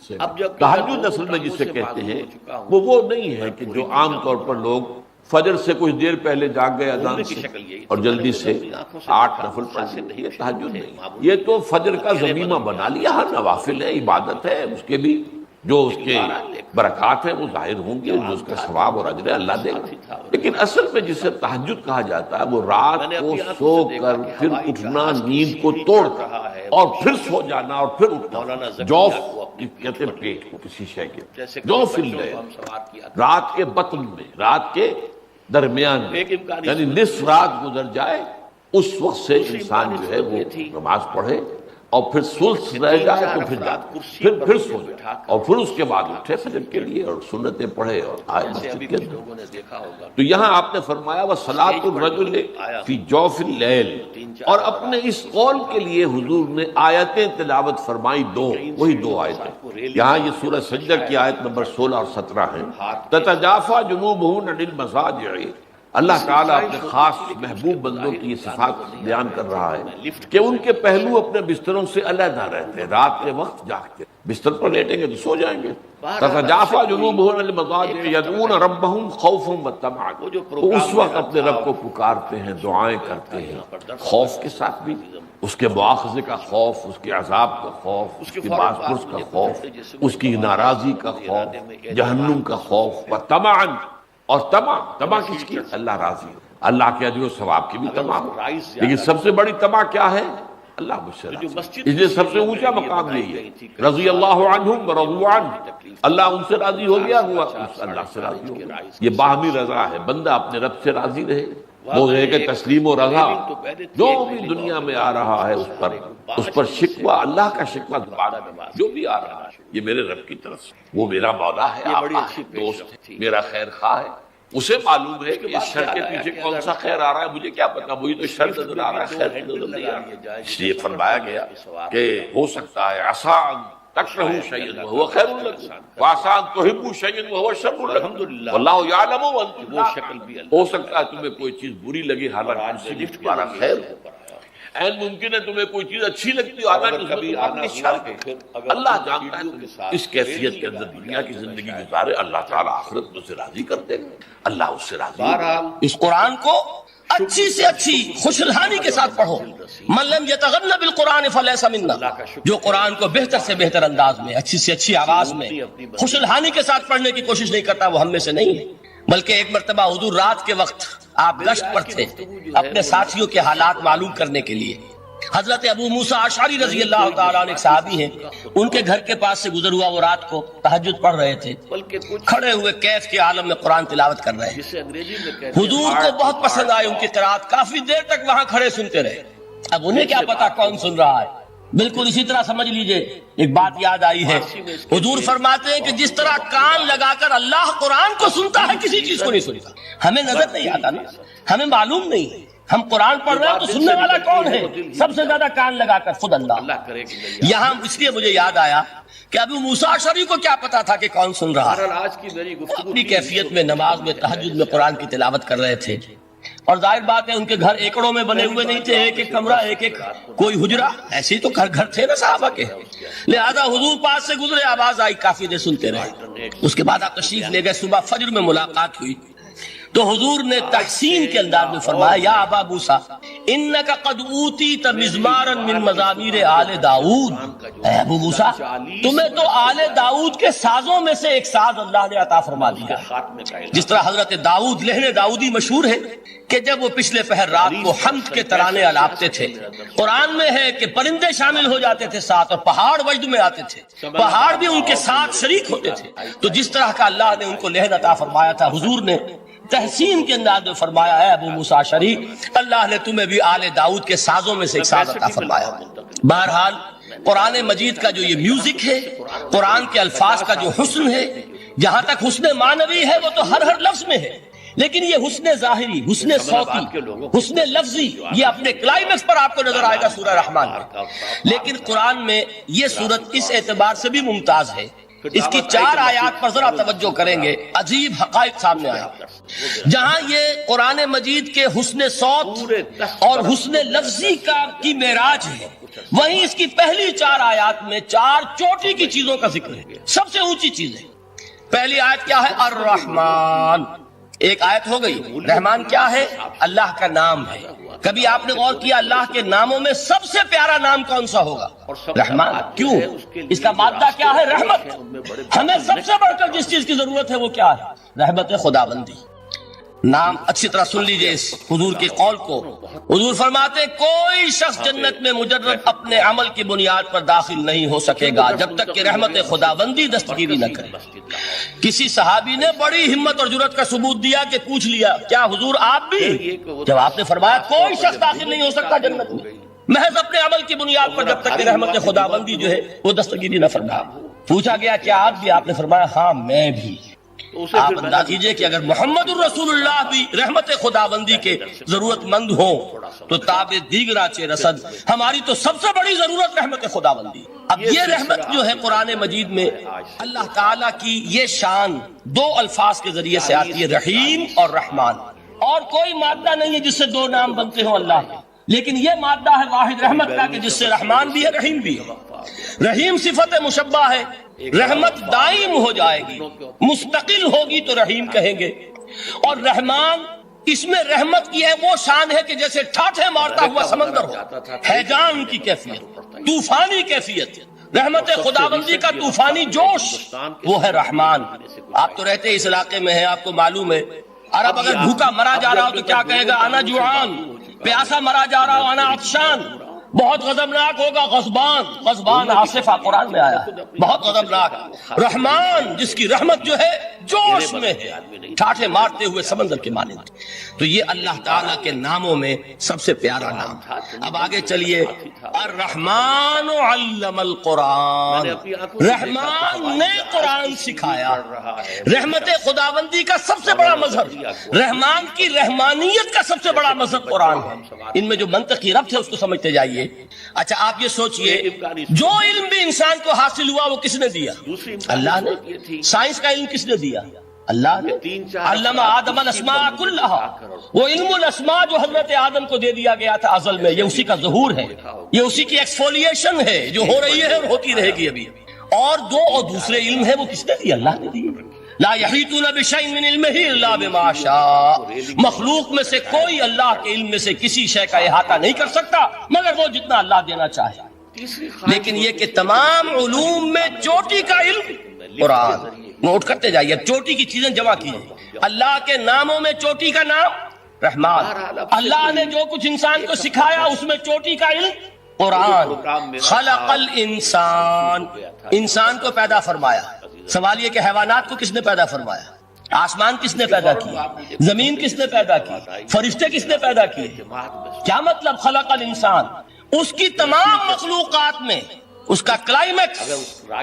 سے تہجد اصل میں جسے کہتے ہیں وہ نہیں ہے کہ جو عام طور پر لوگ فجر سے کچھ دیر پہلے جاگ گئے اذان سے اور جلدی سے 8 نفل پڑھ لیے، یہ تہجد نہیں، یہ تو فجر کا ضمیمہ بنا لیا۔ ہر نوافل ہے، عبادت ہے، اس کے بھی جو اس کے برکات ہیں وہ ظاہر ہوں گے، جو اس کا ثواب اور اجر اللہ دے گا۔ لیکن اصل میں جسے تہجد کہا جاتا ہے وہ رات کو سو کر پھر اٹھنا، نیند کو توڑ کر اور پھر سو جانا اور پھر اٹھنا، جوف کہتے ہیں پیٹ کو کسی شے کے، جوف اللیل، رات کے بطن میں، رات کے درمیان میں، یعنی نصف رات گزر جائے اس وقت سے انسان جو ہے وہ نماز پڑھے اور پھر ثلث رہ جائے تو پھر سو جائے اور پھر اس کے بعد اٹھے فجر کے لیے اور سنتیں پڑھے اور آئے مسجد کے اندر۔ تو یہاں آپ نے فرمایا وَصَلَاةُ الرَّجُلِ فِي جَوْفِ اللَّيْلِ، اور اپنے اس قول کے لیے حضور نے آیتیں تلاوت فرمائی دو، وہی دو آیتیں۔ یہاں یہ سورہ سجدہ کی آیت نمبر 16 اور 17 ہیں۔ تَتَجَافَىٰ جُنُوبُهُمْ عَنِ الْمَضَاجِعِ، اللہ تعالیٰ اپنے خاص محبوب بندوں کی یہ صفات بیان کر رہا ہے کہ ان کے پہلو اپنے بستروں سے علیحدہ رہتے ہیں، رات کے وقت جاگتے ہیں، بستر پر لیٹیں گے تو سو جائیں گے۔ تتجافیٰ جنوبہم عن المضاجع یدعون ربہم خوفا وطمعا، وہ اس وقت اپنے رب کو پکارتے ہیں، دعائیں کرتے ہیں، خوف کے ساتھ بھی، اس کے مواخذے کا خوف، اس کے عذاب کا خوف، اس کی باز پرس کا خوف، اس کی ناراضی کا خوف، جہنم کا خوف، وطمعا، اور طمع کس کی؟ اللہ راضی، اللہ کے اجر و ثواب کی بھی طمع، لیکن سب سے بڑی طمع کیا ہے؟ اللہ مجھ سے راضی، اس لیے سب سے اونچا مقام یہی ہے، رضی اللہ عنہم ورضوا عنہ، اللہ ان سے راضی ہو گیا، ہوا اللہ سے راضی ہو گیا۔ یہ باہمی رضا ہے، بندہ اپنے رب سے راضی رہے، وہ رہے کہ تسلیم و رضا جو بھی دنیا میں آ رہا ہے اس پر شکوہ، اللہ کا شکوہ جو بھی آ رہا ہے یہ میرے رب کی طرف سے، وہ میرا مولا ہے، آقا ہے، دوست ہے، میرا خیر خواہ ہے، اسے معلوم ہے کہ اس شر کے پیچھے کون سا خیر آ رہا ہے، مجھے کیا پتا، مجھے تو شر نظر آ رہا ہے، خیر نظر نہیں آ رہا ہے۔ اس لیے فرمایا گیا کہ ہو سکتا ہے عسیٰ تکرہوا شیئا وہو خیر لکم وعسیٰ تحبوا شیئا وہو شر لکم واللہ یعلم وانتم لا تعلمون، ہو سکتا ہے تمہیں کوئی چیز بری لگے حالانکہ اس سے تمہارا خیر ہے، این ممکن ہے تمہیں کوئی چیز اچھی لگتی ہو حالانکہ اس میں تمہاری شر ہے۔ اللہ جانتا ہے اس کیفیت کے اندر دنیا کی زندگی گزارے، اللہ تعالیٰ آخرت میں اسے راضی کر دے گا، اللہ اس سے راضی ہے۔ اس قرآن کو اچھی سے اچھی خوشلحانی کے ساتھ پڑھو، من لم یتغن بالقرآن فلیس منا، جو قرآن کو بہتر سے بہتر انداز میں، اچھی سے اچھی آواز میں، خوشلحانی کے ساتھ پڑھنے کی کوشش نہیں کرتا وہ ہم میں سے نہیں ہے۔ بلکہ ایک مرتبہ حضور رات کے وقت آپ گشت پر تھے اپنے ساتھیوں کے حالات معلوم کرنے کے لیے، حضرت ابو موسیٰ اشعری رضی اللہ تعالیٰ عنہ ایک صحابی ہیں، ان کے گھر کے پاس سے گزر ہوا، وہ رات کو تہجد پڑھ رہے تھے، کھڑے ہوئے کیف کے عالم میں قرآن تلاوت کر رہے ہیں، حضور کو بہت پسند آئے ان کی قرات، کافی دیر تک وہاں کھڑے سنتے رہے۔ اب انہیں کیا پتا کون سن رہا ہے، بالکل اسی طرح سمجھ لیجئے ایک بات یاد آئی ہے، حضور فرماتے ہیں کہ جس طرح کان لگا کر اللہ قرآن کو سنتا ہے کسی چیز کو نہیں سنتا، ہمیں نظر نہیں آتا نا، ہمیں معلوم نہیں، ہم قرآن پڑھ رہے ہیں تو سننے والا کون ہے؟ سب سے زیادہ کان لگا کر خود اللہ۔ یہاں اس لیے مجھے یاد آیا کہ ابو موسیٰ اشعری کو کیا پتا تھا کہ کون سن رہا ہے، اپنی کیفیت میں نماز میں تہجد میں قرآن کی تلاوت کر رہے تھے، اور ظاہر بات ہے ان کے گھر ایکڑوں میں بنے ہوئے نہیں تھے، ایک ایک کمرہ، ایک ایک کوئی حجرہ، ایسے ہی تو گھر تھے نا صحابہ کے، لہذا حضور پاس سے گزرے، آواز آئی، کافی دیر سنتے رہے، اس کے بعد آپ تشریف لے گئے، صبح فجر میں ملاقات ہوئی تو حضور نے تحسین کے انداز میں فرمایا، یا ابا موسیٰ انک قد اوتیت مزمارا من مزامیر آل داؤد، اے ابو موسیٰ تمہیں تو آل داؤد کے سازوں میں سے ایک ساز اللہ نے عطا فرما دیا، جس طرح حضرت داؤد لہن داؤدی مشہور ہے کہ جب وہ پچھلے پہر رات کو حمد کے ترانے الاپتے تھے، قرآن میں ہے کہ پرندے شامل ہو جاتے تھے ساتھ، اور پہاڑ وجد میں آتے تھے، پہاڑ بھی ان کے ساتھ شریک ہوتے تھے، تو جس طرح کا اللہ نے ان کو لہن عطا فرمایا تھا، حضور نے تحسین کے انداز میں فرمایا ہے ابو موسیٰ اشعری اللہ نے تمہیں بھی آل داؤد کے سازوں میں سے ایک ساز عطا فرمایا۔ بہرحال قرآن مجید کا جو یہ میوزک ہے، قرآن کے الفاظ کا جو حسن ہے، جہاں تک حسن معنوی ہے وہ تو ہر لفظ میں ہے، لیکن یہ حسن ظاہری، حسن صوتی، حسن لفظی، یہ اپنے کلائمیکس پر آپ کو نظر آئے گا سورہ رحمان میں، لیکن قرآن میں یہ سورت اس اعتبار سے بھی ممتاز ہے، اس کی 4 آیات پر ذرا توجہ کریں گے، عجیب حقائق سامنے آیا، جہاں یہ قرآن مجید کے حسن صوت اور حسن لفظی کی معراج ہے، وہیں اس کی پہلی 4 آیات میں 4 چوٹی کی چیزوں کا ذکر ہے، سب سے اونچی چیز ہے۔ پہلی آیت کیا ہے؟ الرحمن، ایک آیت ہو گئی۔ رحمان کیا ہے؟ اللہ کا نام ہے۔ کبھی آپ نے غور کیا اللہ کے ناموں میں سب سے پیارا نام کون سا ہوگا؟ رحمان۔ کیوں؟ اس کا مادہ کیا ہے؟ رحمت۔ ہمیں سب سے بڑھ کر جس چیز کی ضرورت ہے وہ کیا ہے؟ رحمت خداوندی۔ نام اچھی طرح سن لیجئے اس حضور کے قول کو۔ حضور فرماتے کوئی شخص جنت میں مجرد اپنے عمل کی بنیاد پر داخل نہیں ہو سکے گا جب تک کہ رحمت خداوندی دستگیری نہ کرے۔ کسی صحابی نے بڑی ہمت اور جرأت کا ثبوت دیا کہ پوچھ لیا کیا حضور آپ بھی؟ جب آپ نے فرمایا کوئی شخص داخل نہیں ہو سکتا جنت میں محض اپنے عمل کی بنیاد پر جب تک کہ رحمت خداوندی جو ہے وہ دستگیری نہ فرمائے۔ پوچھا گیا کیا آپ بھی؟ آپ نے فرمایا ہاں میں بھی۔ آپ انداز کیجئے کہ اگر محمد الرسول اللہ بھی رحمت خداوندی کے ضرورت مند ہو تو تابع دیگرہ چے رسد ہماری تو سب سے بڑی ضرورت رحمت خداوندی۔ اب یہ رحمت جو ہے قرآن مجید میں اللہ تعالیٰ کی یہ شان 2 الفاظ کے ذریعے سے آتی ہے، رحیم اور رحمان۔ اور کوئی مادہ نہیں ہے جس سے 2 نام بنتے ہوں اللہ کے، لیکن یہ مادہ ہے واحد رحمت کا کہ جس سے رحمان بھی ہے رحیم بھی ہے۔ رحیم صفت مشبہ ہے، رحمت دائم ہو جائے گی، مستقل ہوگی تو رحیم کہیں گے۔ اور رحمان اس میں رحمت کی ہے وہ شان ہے کہ جیسے ٹھاٹھے مارتا ہوا سمندر ہو، ہیجان کی کیفیت، طوفانی کیفیت۔ رحمت خداوندی کا طوفانی جوش وہ ہے رحمان۔ آپ تو رہتے اس علاقے میں ہیں، آپ کو معلوم ہے عرب اگر بھوکا مرا جا رہا ہو تو کیا کہے گا؟ انا جوعان۔ پیاسا مرا جا رہا ہو انا عطشان۔ بہت غضبناک ہوگا غضبان، غضبان آصفہ قرآن میں آیا ہے، بہت غضبناک۔ رحمان جس کی رحمت جو ہے جوش میں ہے، ٹھاٹھے مارتے ہوئے سمندر کے مانند۔ تو یہ اللہ تعالیٰ کے ناموں میں سب سے پیارا نام۔ اب آگے چلیے، الرحمن علم القرآن، رحمان نے قرآن سکھایا۔ رحمت خداوندی کا سب سے بڑا مظہر، رحمان کی رحمانیت کا سب سے بڑا مظہر قرآن ہے۔ ان میں جو منطقی ربط ہے اس کو سمجھتے جائیے۔ اچھا آپ یہ سوچئے جو علم بھی انسان کو حاصل ہوا وہ کس نے دیا؟ اللہ نے۔ سائنس کا علم کس نے دیا؟ اللہ نے۔ علم آدم الاسماء کلھا، وہ علم الاسماء جو حضرت آدم کو دے دیا گیا تھا ازل میں، یہ اسی کا ظہور ہے، یہ اسی کی ایکسفولیشن ہے جو ہو رہی ہے اور ہوتی رہے گی ابھی۔ اور دوسرے علم ہے وہ کس نے دیا؟ اللہ نے دیا۔ لا یحیطون بشیء من علمہ الا بما شاء، مخلوق میں سے کوئی اللہ کے علم میں سے کسی شے کا احاطہ نہیں کر سکتا مگر وہ جتنا اللہ دینا چاہے۔ لیکن یہ کہ تمام علوم میں چوٹی کا علم قرآن۔ نوٹ کرتے جائیے، اب چوٹی کی چیزیں جمع کیجیے۔ اللہ کے ناموں میں چوٹی کا نام رحمان۔ اللہ نے جو کچھ انسان کو سکھایا اس میں چوٹی کا علم قرآن۔ خلق الانسان، انسان کو پیدا فرمایا۔ سوال یہ کہ حیوانات کو کس نے پیدا فرمایا؟ آسمان کس نے پیدا کیا؟ زمین کس نے پیدا کی؟ فرشتے کس نے پیدا کیے؟ کیا مطلب خلق الانسان؟ اس کی تمام مخلوقات میں اس کا کلائمیکس،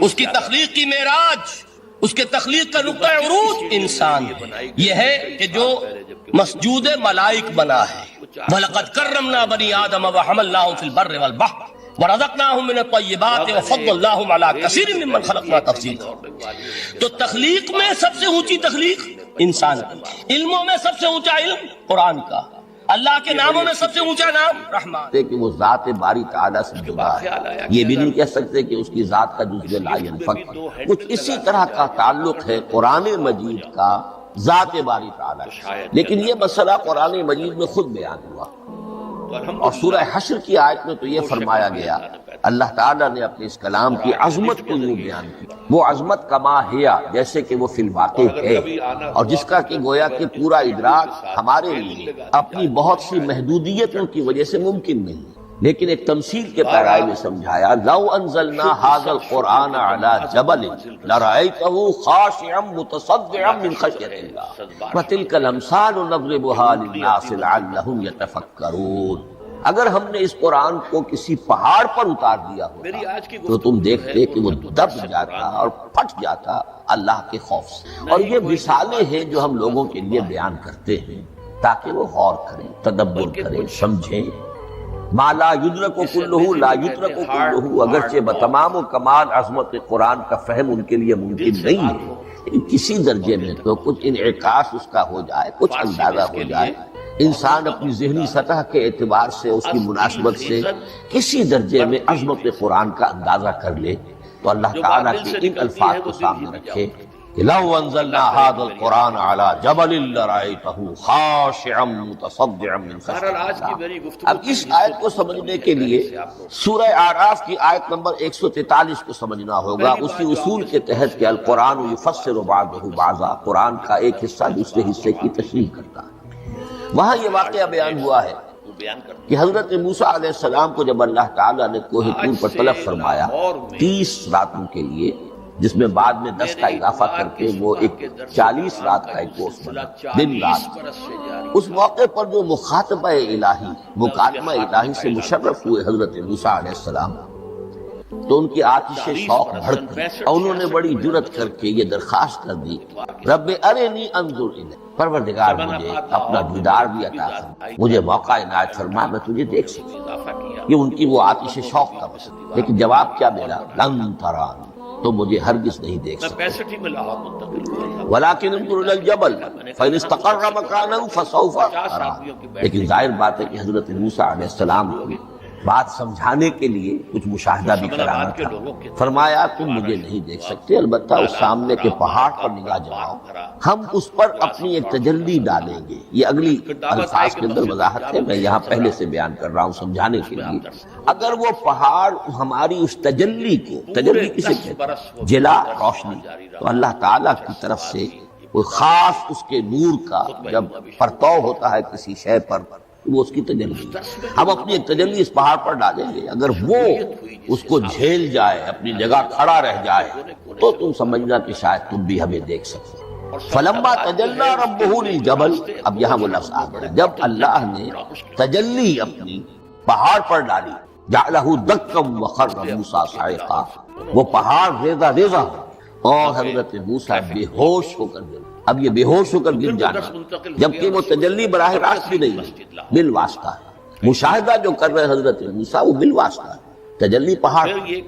اس کی تخلیق کی معراج، اس کے تخلیق کا نقطہ عروج انسان ہے۔ یہ ہے کہ جو مسجود ملائک بنا ہے۔ وَلَقَدْ كَرَّمْنَا بَنِي آدَمَ وَحَمَلْنَاهُمْ فِي الْبَرِّ وَالْبَحْرِ وَرَزَقْنَاهُمْ مِنَ الطَّيِّبَاتِ وَفَضَّلْنَاهُمْ عَلَى كَثِيرٍ مِّمَّنْ خَلَقْنَا تَفْضِيلًا۔ تو تخلیق میں سب سے اونچی تخلیق انسان کی، علموں میں سب سے اونچا علم قرآن کا، اللہ کے ناموں میں سب سے اونچا نام رحمان۔ کہ وہ ذات باری تعالیٰ سے جدا ہے، یہ بھی نہیں کہہ سکتے کہ اس کی ذات کا جزو لا ينفک۔ کچھ اسی طرح کا تعلق ہے قرآن مجید کا ذات باری تعالیٰ سے، لیکن یہ مسئلہ قرآن مجید میں خود بیان ہوا۔ اور سورہ حشر کی آیت میں تو یہ فرمایا گیا، اللہ تعالیٰ نے اپنے اس کلام کی عظمت کو یوں بیان کی، وہ عظمت کما ہیا، جیسے کہ وہ فی الواقع ہے، اور جس کا کہ گویا کہ پورا ادراک ہمارے لیے اپنی بہت سی محدودیتوں کی وجہ سے ممکن نہیں، لیکن ایک تمثیل کے پیرائے میں سمجھایا، لو انزلنا ھذا القرآن علی جبل لرأیتہ خاشعا متصدعا من خشیۃ اللہ وتلک الامثال نضربها للناس لعلهم یتفکرون۔ اگر ہم نے اس قرآن کو کسی پہاڑ پر اتار دیا ہوتا تو تم دیکھتے کہ وہ دب جاتا اور پھٹ جاتا اللہ کے خوف سے۔ اور یہ مثالیں ہیں جو ہم لوگوں کے لیے بیان کرتے ہیں تاکہ وہ غور کریں، تدبر کریں، سمجھیں۔ ما لا یدرک کلہ لا یدرک کلہ، اگرچہ بتمام و کمال عظمت قرآن کا فہم ان کے لیے ممکن نہیں ہے، کسی درجے میں تو کچھ انعکاس اس کا ہو جائے، کچھ اندازہ ہو جائے۔ انسان اپنی ذہنی سطح کے اعتبار سے اس کی مناسبت سے کسی درجے میں عظمت قرآن کا اندازہ کر لے تو اللہ تعالیٰ کے ان الفاظ کو سامنے رکھے کہ لو انزلنا هذا القرآن على جبل لرأيته خاشعا متصدعا من خشية الله۔ اب اس آیت کو سمجھنے کے لیے سورہ اعراف کی آیت نمبر 143 کو سمجھنا ہوگا، اسی اصول کے تحت کہ القرآن یفسر بعضه بعضا، قرآن کا ایک حصہ دوسرے حصے کی تشریح کرتا ہے۔ وہاں یہ واقعہ بیان ہوا ہے کہ حضرت موسیٰ علیہ السلام کو جب اللہ تعالیٰ نے کوہ طور پر طلب فرمایا 30 راتوں کے لیے، جس میں بعد میں 10 کا اضافہ کر کے وہ ایک 40 رات کا ایک کورس بنا، دن رات، اس موقع پر جو مخاطبہ الہی، مکالمہ الہی سے مشرف ہوئے حضرت موسیٰ علیہ السلام، تو ان کی آتش شوق بھڑک گئی اور انہوں نے بڑی جرأت کر کے یہ درخواست کر دی، رب ارنی انظر الیک، پروردگار مجھے اپنا دیدار بھی عطا فرما، مجھے موقع عنایت فرما، میں تجھے دیکھ سکوں۔ یہ ان کی وہ آتش شوق تھا، لیکن جواب کیا ملا؟ لن ترانی، تو مجھے ہرگز نہیں دیکھ سکتے، ولیکن انظر الی الجبل فإن استقر مکانہ فسوف ترانی۔ لیکن ظاہر بات ہے کہ حضرت موسیٰ علیہ السلام کو بات سمجھانے کے لیے کچھ مشاہدہ بھی کرانا تھا۔ فرمایا تم مجھے نہیں دیکھ سکتے، البتہ اس سامنے کے پہاڑ پر نگاہ جماؤ، ہم اس پر اپنی ایک تجلی ڈالیں گے۔ یہ اگلی الفاظ کے اندر وضاحت ہے، میں یہاں پہلے سے بیان کر رہا ہوں سمجھانے کے لیے۔ اگر وہ پہاڑ ہماری اس تجلی کو، تجلی کسے کہتے ہیں؟ جلا، روشنی، تو اللہ تعالیٰ کی طرف سے کوئی خاص اس کے نور کا جب پرتو ہوتا ہے کسی شے پر، وہ اس کی تجلی، ہم اپنی ایک تجلی اس پہاڑ پر ڈالیں گے، اگر وہ اس کو جھیل جائے، اپنی جگہ کھڑا رہ جائے، تو تم سمجھنا کہ شاید تم بھی ہمیں دیکھ سکتے۔ فلما تجلی ربہ للجبل، اب یہاں وہ لفظ آ گیا، جب اللہ نے تجلی اپنی پہاڑ پر ڈالی، جعلہ دکا وخر موسیٰ صاعقا، وہ پہاڑ ریزہ ریزہ اور حضرت موسیٰ بے ہوش ہو کر گر۔ اب یہ بے ہوش ہو کر گر جانا، جبکہ وہ تجلی براہ راست بھی نہیں ہے، بالواسطہ ہے۔ مشاہدہ جو کر رہے حضرت موسیٰ وہ بالواسطہ ہے، تجلی پہاڑ،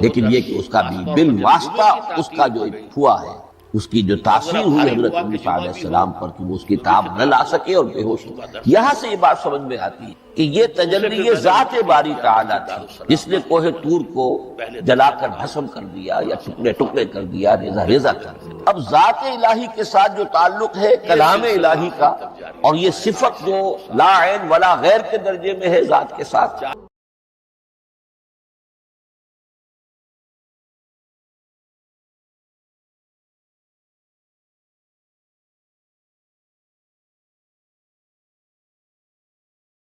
لیکن یہ کہ اس کا بھی بالواسطہ اس کا جو ہوا ہے، اس کی جو تاثیر ہوئی حضرت موسیٰ علیہ السلام پر کہ وہ اس کی تاب نہ لا سکے اور بے ہوش ہو۔ یہاں سے یہ بات سمجھ میں آتی ہے کہ یہ تجلی یہ ذات باری تعالیٰ تھی جس نے کوہ طور کو جلا کر بھسم کر دیا یا ٹکڑے ٹکڑے کر دیا، ریزہ ریزہ کر دیا۔ اب ذات الہی کے ساتھ جو تعلق ہے کلام الہی کا، اور یہ صفت جو لا عین ولا غیر کے درجے میں ہے ذات کے ساتھ،